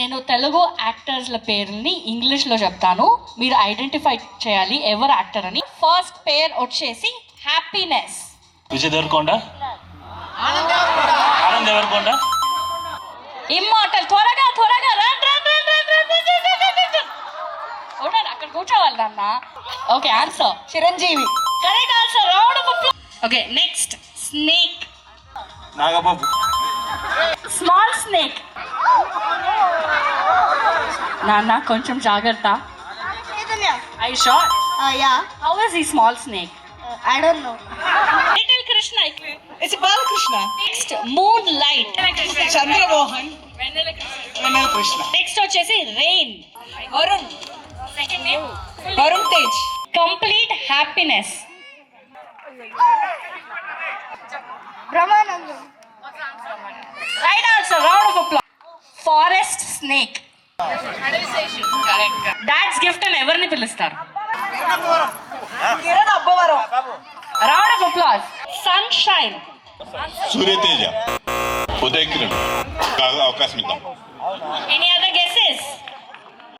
నేను తెలుగు యాక్టర్స్ల పేర్లని ఇంగ్లీష్లో చెప్తాను, మీరు ఐడెంటిఫై చేయాలి ఎవరు యాక్టర్ అని. ఫస్ట్ పేర్ వచ్చేసి హ్యాపీనెస్. విజయ్ దేవరకొండ, ఆనంద్ దేవరకొండ, ఇమ్మోర్టల్. త్వరగా త్వరగా అక్కడ కూర్చోవాలి నాన్న. Okay, answer Chiranjeevi. Correct answer. Round of applause. Okay, next snake. Nagababu. Small snake. నాన్న కొంచెం జాగ్రత్త. Eye shot. Yeah. How is ఈ small snake? I don't know. Little Krishna. It's Balakrishna. Next moonlight. Chandramohan. Vennela Krishna. Next వచ్చేసి rain. Varun. Second name Varun Tej. Complete happiness. Brahmanandam. Right answer. Round of applause. Forest snake. Dad's gift అని ఎవరిని పిలుస్తారు? Kiran Abbavaram. Round of applause. Sunshine. Surya Teja. Uday Kiran. అవకాశం ఇద్దాం. Any